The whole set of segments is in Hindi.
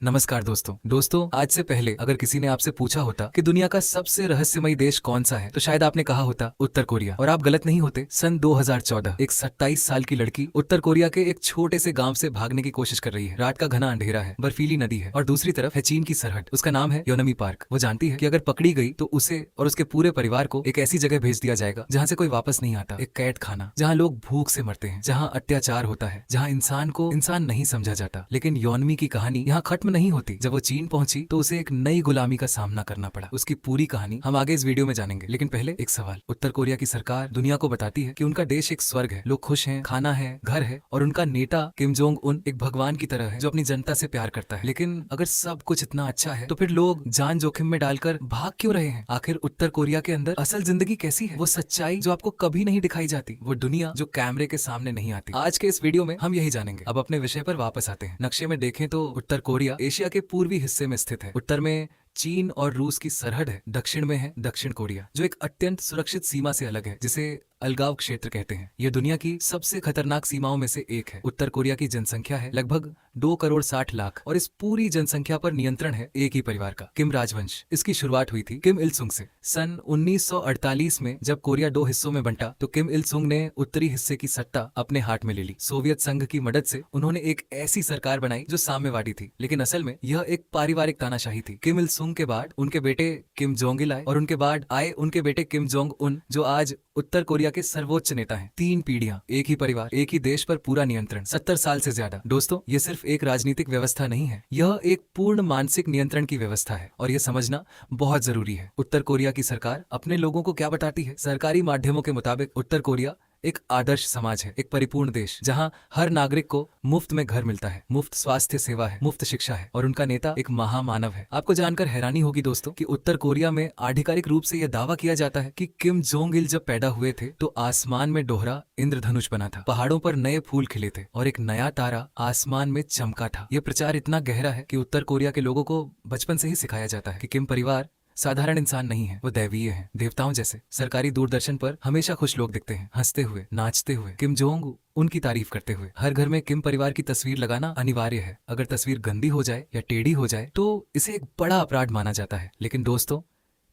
नमस्कार दोस्तों आज से पहले अगर किसी ने आपसे पूछा होता कि दुनिया का सबसे रहस्यमयी देश कौन सा है तो शायद आपने कहा होता उत्तर कोरिया। और आप गलत नहीं होते। सन 2014 एक 27 साल की लड़की उत्तर कोरिया के एक छोटे से गांव से भागने की कोशिश कर रही है। रात का घना अंधेरा है, बर्फीली नदी है और दूसरी तरफ है चीन की सरहद। उसका नाम है योनमी पार्क। वो जानती है कि अगर पकड़ी गई तो उसे और उसके पूरे परिवार को एक ऐसी जगह भेज दिया जाएगा जहाँ से कोई वापस नहीं आता। एक कैद खाना जहाँ लोग भूख से मरते हैं, जहाँ अत्याचार होता है, जहाँ इंसान को इंसान नहीं समझा जाता। लेकिन योनमी की कहानी यहाँ खत्म नहीं होती। जब वो चीन पहुंची तो उसे एक नई गुलामी का सामना करना पड़ा। उसकी पूरी कहानी हम आगे इस वीडियो में जानेंगे, लेकिन पहले एक सवाल। उत्तर कोरिया की सरकार दुनिया को बताती है कि उनका देश एक स्वर्ग है, लोग खुश हैं, खाना है, घर है और उनका नेता किम जोंग उन एक भगवान की तरह है जो अपनी जनता से प्यार करता है। लेकिन अगर सब कुछ इतना अच्छा है तो फिर लोग जान जोखिम में डालकर भाग क्यों रहे हैं? आखिर उत्तर कोरिया के अंदर असल जिंदगी कैसी है? वो सच्चाई जो आपको कभी नहीं दिखाई जाती, वो दुनिया जो कैमरे के सामने नहीं आती। आज के इस वीडियो में हम यही जानेंगे। अब अपने विषय पर वापस आते हैं। नक्शे में देखें तो उत्तर कोरिया एशिया के पूर्वी हिस्से में स्थित है। उत्तर में चीन और रूस की सरहद है, दक्षिण में है दक्षिण कोरिया जो एक अत्यंत सुरक्षित सीमा से अलग है, जिसे अलगाव क्षेत्र कहते हैं। यह दुनिया की सबसे खतरनाक सीमाओं में से एक है। उत्तर कोरिया की जनसंख्या है लगभग 2,60,00,000 और इस पूरी जनसंख्या पर नियंत्रण है एक ही परिवार का, किम राजवंश। इसकी शुरुआत हुई थी किम इल सुंग से। सन 1948 में जब कोरिया दो हिस्सों में बंटा तो किम इल सुंग ने उत्तरी हिस्से की सत्ता अपने हाथ में ले ली। सोवियत संघ की मदद से उन्होंने एक ऐसी सरकार बनाई जो साम्यवादी थी, लेकिन असल में यह एक पारिवारिक तानाशाही थी। किम इल सुंग के बाद उनके बेटे किम जोंग इल आए और उनके बाद आए उनके बेटे किम जोंग उन, जो आज उत्तर कोरिया के सर्वोच्च नेता हैं। 3 पीढ़ियां, एक ही परिवार, एक ही देश पर पूरा नियंत्रण, 70 साल से ज्यादा। दोस्तों, ये सिर्फ एक राजनीतिक व्यवस्था नहीं है, यह एक पूर्ण मानसिक नियंत्रण की व्यवस्था है और यह समझना बहुत जरूरी है। उत्तर कोरिया की सरकार अपने लोगों को क्या बताती है? सरकारी माध्यमों के मुताबिक उत्तर कोरिया एक आदर्श समाज है, एक परिपूर्ण देश जहां हर नागरिक को मुफ्त में घर मिलता है, मुफ्त स्वास्थ्य सेवा है, मुफ्त शिक्षा है और उनका नेता एक महामानव है। आपको जानकर हैरानी होगी दोस्तों कि उत्तर कोरिया में आधिकारिक रूप से यह दावा किया जाता है कि किम जोंग इल जब पैदा हुए थे तो आसमान में दोहरा इंद्रधनुष बना था, पहाड़ों पर नए फूल खिले थे और एक नया तारा आसमान में चमका था। यह प्रचार इतना गहरा है कि उत्तर कोरिया के लोगों को बचपन से ही सिखाया जाता है कि किम परिवार साधारण इंसान नहीं है, वो दैवीय है, देवताओं जैसे। सरकारी दूरदर्शन पर हमेशा खुश लोग दिखते हैं, हंसते हुए, नाचते हुए, किम जोंग उनकी तारीफ करते हुए। हर घर में किम परिवार की तस्वीर लगाना अनिवार्य है। अगर तस्वीर गंदी हो जाए या टेढ़ी हो जाए तो इसे एक बड़ा अपराध माना जाता है। लेकिन दोस्तों,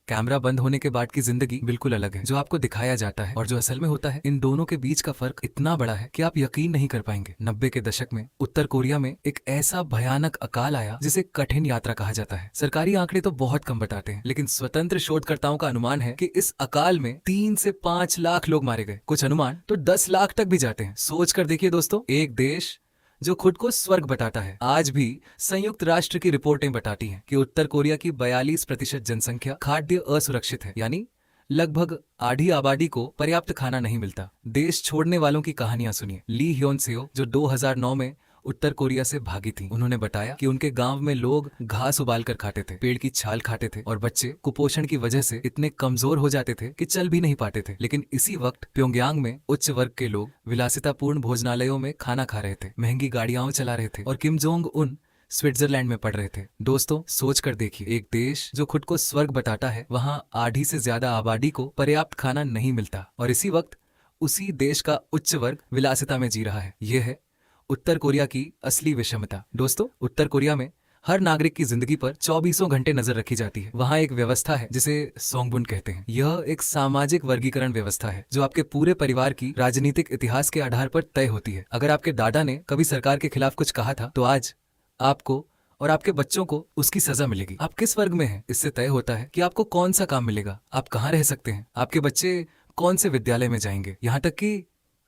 कैमरा बंद होने के बाद की जिंदगी बिल्कुल अलग है। जो आपको दिखाया जाता है और जो असल में होता है, इन दोनों के बीच का फर्क इतना बड़ा है कि आप यकीन नहीं कर पाएंगे। 90 के दशक में उत्तर कोरिया में एक ऐसा भयानक अकाल आया जिसे कठिन यात्रा कहा जाता है। सरकारी आंकड़े तो बहुत कम बताते हैं, लेकिन स्वतंत्र शोधकर्ताओं का अनुमान है कि इस अकाल में 3 से 5 लाख लोग मारे गए। कुछ अनुमान तो 10 लाख तक भी जाते हैं। सोच कर देखिए दोस्तों, एक देश जो खुद को स्वर्ग बताता है, आज भी संयुक्त राष्ट्र की रिपोर्टें बताती हैं कि उत्तर कोरिया की 42% जनसंख्या खाद्य असुरक्षित है, यानी लगभग आधी आबादी को पर्याप्त खाना नहीं मिलता। देश छोड़ने वालों की कहानियां सुनिए। ली ह्योन सेओ जो 2009 में उत्तर कोरिया से भागी थी, उन्होंने बताया कि उनके गांव में लोग घास उबाल कर खाते थे, पेड़ की छाल खाते थे और बच्चे कुपोषण की वजह से इतने कमजोर हो जाते थे कि चल भी नहीं पाते थे। लेकिन इसी वक्त प्योंगयांग में उच्च वर्ग के लोग विलासितापूर्ण भोजनालयों में खाना खा रहे थे, महंगी गाड़ियां चला रहे थे और किम जोंग उन स्विट्जरलैंड में पढ़ रहे थे। दोस्तों, सोच कर देखिए, एक देश जो खुद को स्वर्ग बताता है, वहां आधी से ज्यादा आबादी को पर्याप्त खाना नहीं मिलता और इसी वक्त उसी देश का उच्च वर्ग विलासिता में जी रहा है। यह है उत्तर कोरिया की असली विषमता। दोस्तों, उत्तर कोरिया में हर नागरिक की जिंदगी पर 24 घंटे नजर रखी जाती है। वहाँ एक व्यवस्था है जिसे सोंगबुन कहते हैं। यह एक सामाजिक वर्गीकरण व्यवस्था है जो आपके पूरे परिवार की राजनीतिक इतिहास के आधार पर तय होती है। अगर आपके दादा ने कभी सरकार के खिलाफ कुछ कहा था तो आज आपको और आपके बच्चों को उसकी सजा मिलेगी। आप किस वर्ग में हैं, इससे तय होता है कि आपको कौन सा काम मिलेगा, आप कहाँ रह सकते हैं, आपके बच्चे कौन से विद्यालय में जाएंगे, यहाँ तक कि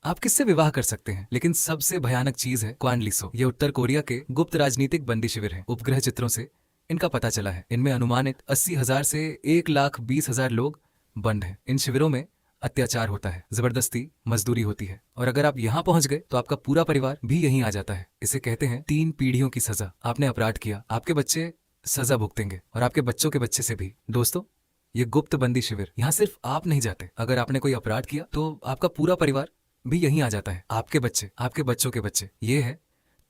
आप किससे विवाह कर सकते हैं। लेकिन सबसे भयानक चीज है क्वानलिसो। ये उत्तर कोरिया के गुप्त राजनीतिक बंदी शिविर है। उपग्रह चित्रों से इनका पता चला है। इनमें अनुमानित 80,000 से 1,20,000 लोग बंद हैं। इन शिविरों में अत्याचार होता है, जबरदस्ती मजदूरी होती है और अगर आप यहाँ पहुंच गए तो आपका पूरा परिवार भी यहीं आ जाता है। इसे कहते हैं 3 पीढ़ियों की सजा। आपने अपराध किया, आपके बच्चे सजा भुगतेंगे और आपके बच्चों के बच्चे से भी। दोस्तों, ये गुप्त बंदी शिविर, यहाँ सिर्फ आप नहीं जाते। अगर आपने कोई अपराध किया तो आपका पूरा परिवार भी यहीं आ जाता है, आपके बच्चे, आपके बच्चों के बच्चे। ये है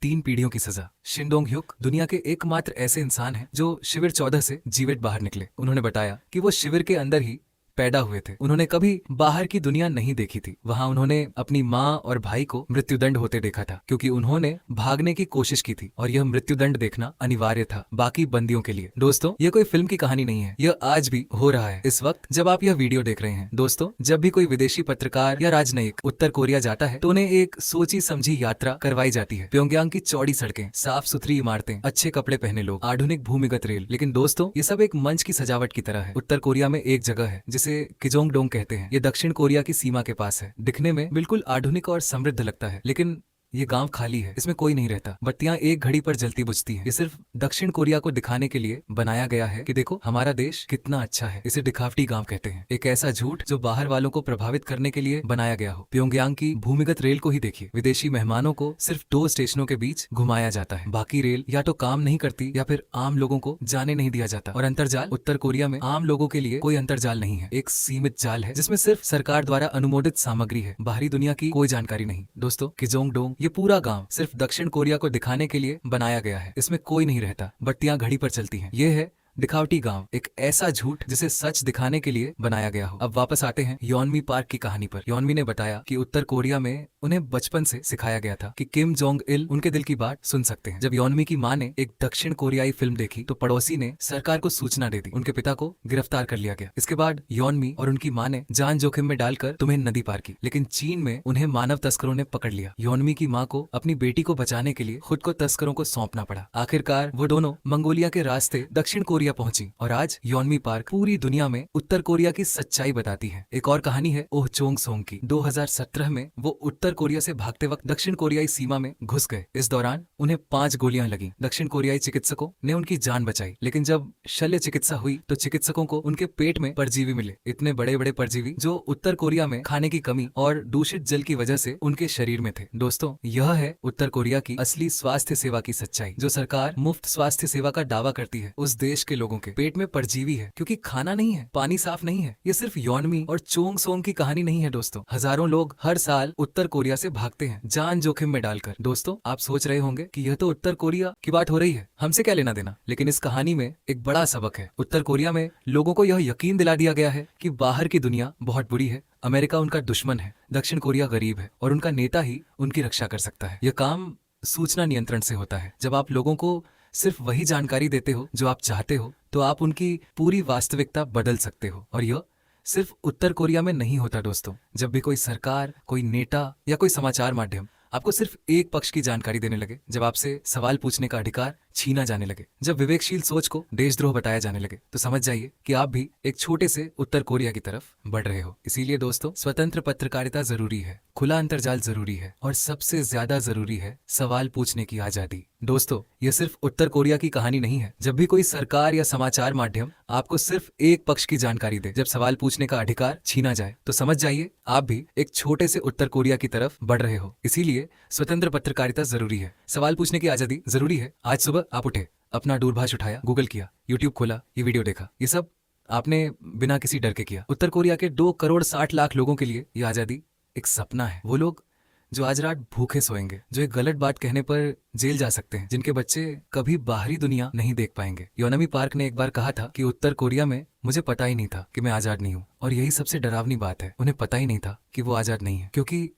3 पीढ़ियों की सजा। शिन डोंग ह्युक दुनिया के एकमात्र ऐसे इंसान हैं जो शिविर 14 से जीवित बाहर निकले। उन्होंने बताया कि वो शिविर के अंदर ही पैदा हुए थे। उन्होंने कभी बाहर की दुनिया नहीं देखी थी। वहाँ उन्होंने अपनी माँ और भाई को मृत्युदंड होते देखा था, क्योंकि उन्होंने भागने की कोशिश की थी और यह मृत्युदंड देखना अनिवार्य था बाकी बंदियों के लिए। दोस्तों, यह कोई फिल्म की कहानी नहीं है, यह आज भी हो रहा है इस वक्त जब आप यह वीडियो देख रहे हैं। दोस्तों, जब भी कोई विदेशी पत्रकार या राजनयिक उत्तर कोरिया जाता है तो उन्हें एक सोची समझी यात्रा करवाई जाती है। प्योंगयांग की चौड़ी सड़कें, साफ सुथरी इमारतें, अच्छे कपड़े पहने लोग, आधुनिक भूमिगत रेल। लेकिन दोस्तों, ये सब एक मंच की सजावट की तरह है। उत्तर कोरिया में एक जगह है जिसे किजोंगडोंग कहते हैं। ये दक्षिण कोरिया की सीमा के पास है। दिखने में बिल्कुल आधुनिक और समृद्ध लगता है, लेकिन ये गांव खाली है, इसमें कोई नहीं रहता। बत्तियां एक घड़ी पर जलती बुझती हैं। ये सिर्फ दक्षिण कोरिया को दिखाने के लिए बनाया गया है कि देखो हमारा देश कितना अच्छा है। इसे दिखावटी गांव कहते हैं, एक ऐसा झूठ जो बाहर वालों को प्रभावित करने के लिए बनाया गया हो। प्योंगयांग की भूमिगत रेल को ही देखिए। विदेशी मेहमानों को सिर्फ 2 स्टेशनों के बीच घुमाया जाता है। बाकी रेल या तो काम नहीं करती या फिर आम लोगों को जाने नहीं दिया जाता। और अंतरजाल, उत्तर कोरिया में आम लोगों के लिए कोई अंतरजाल नहीं है। एक सीमित जाल है जिसमें सिर्फ सरकार द्वारा अनुमोदित सामग्री है, बाहरी दुनिया की कोई जानकारी नहीं। दोस्तों, किजोंगडोंग, ये पूरा गांव सिर्फ दक्षिण कोरिया को दिखाने के लिए बनाया गया है। इसमें कोई नहीं रहता, बत्तियां घड़ी पर चलती हैं। ये है दिखावटी गांव, एक ऐसा झूठ जिसे सच दिखाने के लिए बनाया गया हो। अब वापस आते हैं योनमी पार्क की कहानी पर। योनमी ने बताया कि उत्तर कोरिया में उन्हें बचपन से सिखाया गया था कि किम जोंग इल उनके दिल की बात सुन सकते हैं। जब योनमी की मां ने एक दक्षिण कोरियाई फिल्म देखी तो पड़ोसी ने सरकार को सूचना दे दी। उनके पिता को गिरफ्तार कर लिया गया। इसके बाद योनमी और उनकी मां ने जान जोखिम में डालकर तुम्हें नदी पार की, लेकिन चीन में उन्हें मानव तस्करों ने पकड़ लिया। योनमी की मां को अपनी बेटी को बचाने के लिए खुद को तस्करों को सौंपना पड़ा। आखिरकार वो दोनों मंगोलिया के रास्ते दक्षिण कोरिया पहुंची और आज योनमी पार्क पूरी दुनिया में उत्तर कोरिया की सच्चाई बताती है। एक और कहानी है ओह चोंग सोंग की। 2017 में वो उत्तर कोरिया से भागते वक्त दक्षिण कोरियाई सीमा में घुस गए। इस दौरान उन्हें 5 गोलियां लगी। दक्षिण कोरियाई चिकित्सकों ने उनकी जान बचाई, लेकिन जब शल्य चिकित्सा हुई तो चिकित्सकों को उनके पेट में परजीवी मिले। इतने बड़े बड़े परजीवी जो उत्तर कोरिया में खाने की कमी और दूषित जल की वजह से उनके शरीर में थे। दोस्तों, यह है उत्तर कोरिया की असली स्वास्थ्य सेवा की सच्चाई। जो सरकार मुफ्त स्वास्थ्य सेवा का दावा करती है, उस देश के लोगों के पेट में परजीवी है, क्योंकि खाना नहीं है, पानी साफ नहीं है। ये सिर्फ योनमी और चोंग सोंग की कहानी नहीं है दोस्तों। हजारों लोग हर साल उत्तर कोरिया से भागते हैं जान जोखिम में डालकर। दोस्तों, आप सोच रहे होंगे कि यह तो उत्तर कोरिया की बात हो रही है, हमसे क्या लेना देना। लेकिन इस कहानी में एक बड़ा सबक है। उत्तर कोरिया में लोगों को यह यकीन दिला दिया गया है कि बाहर की दुनिया बहुत बुरी है, अमेरिका उनका दुश्मन है, दक्षिण कोरिया गरीब है और उनका नेता ही उनकी रक्षा कर सकता है। यह काम सूचना नियंत्रण से होता है। जब आप लोगों को सिर्फ वही जानकारी देते हो जो आप चाहते हो, तो आप उनकी पूरी वास्तविकता बदल सकते हो। और यह सिर्फ उत्तर कोरिया में नहीं होता दोस्तों। जब भी कोई सरकार, कोई नेता या कोई समाचार माध्यम आपको सिर्फ एक पक्ष की जानकारी देने लगे, जब आपसे सवाल पूछने का अधिकार छीना जाने लगे, जब विवेकशील सोच को देशद्रोह बताया जाने लगे, तो समझ जाइए कि आप भी एक छोटे से उत्तर कोरिया की तरफ बढ़ रहे हो। इसीलिए दोस्तों, स्वतंत्र पत्रकारिता जरूरी है, खुला अंतर्जाल जरूरी है और सबसे ज्यादा जरूरी है सवाल पूछने की आजादी। दोस्तों, यह सिर्फ उत्तर कोरिया की कहानी नहीं है। जब भी कोई सरकार या समाचार माध्यम आपको सिर्फ एक पक्ष की जानकारी दे, जब सवाल पूछने का अधिकार छीना जाए, तो समझ जाइए आप भी एक छोटे से उत्तर कोरिया की तरफ बढ़ रहे हो। इसीलिए स्वतंत्र पत्रकारिता जरूरी है, सवाल पूछने की आजादी जरूरी है। आज सुबह आप उठे, अपना दूरभाष उठाया, गूगल किया, यूट्यूब खोला, ये वीडियो देखा, ये सब आपने बिना किसी डर के किया। उत्तर कोरिया के 2 करोड़ 60 लाख लोगों के लिए ये आजादी एक सपना है। वो लोग जो आज रात भूखे सोएंगे, जो एक गलत बात कहने पर जेल जा सकते हैं, जिनके बच्चे कभी बाहरी दुनिया नहीं देख पाएंगे। योनमी पार्क ने एक बार कहा था कि उत्तर कोरिया में मुझे पता ही नहीं था कि मैं आजाद नहीं हूँ। और यही सबसे डरावनी बात है, उन्हें पता ही नहीं था कि वो आजाद नहीं है, क्योंकि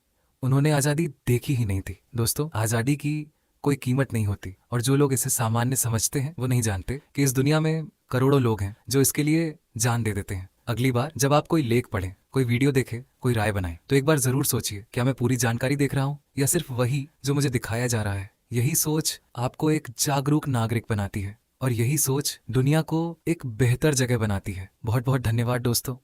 उन्होंने आजादी देखी ही नहीं थी। दोस्तों, आजादी की कोई कीमत नहीं होती, और जो लोग इसे सामान्य समझते हैं वो नहीं जानते कि इस दुनिया में करोड़ों लोग हैं जो इसके लिए जान दे देते हैं। अगली बार जब आप कोई लेख पढ़ें, कोई वीडियो देखें, कोई राय बनाएं, तो एक बार जरूर सोचिए, क्या मैं पूरी जानकारी देख रहा हूँ या सिर्फ वही जो मुझे दिखाया जा रहा है। यही सोच आपको एक जागरूक नागरिक बनाती है और यही सोच दुनिया को एक बेहतर जगह बनाती है। बहुत बहुत धन्यवाद दोस्तों।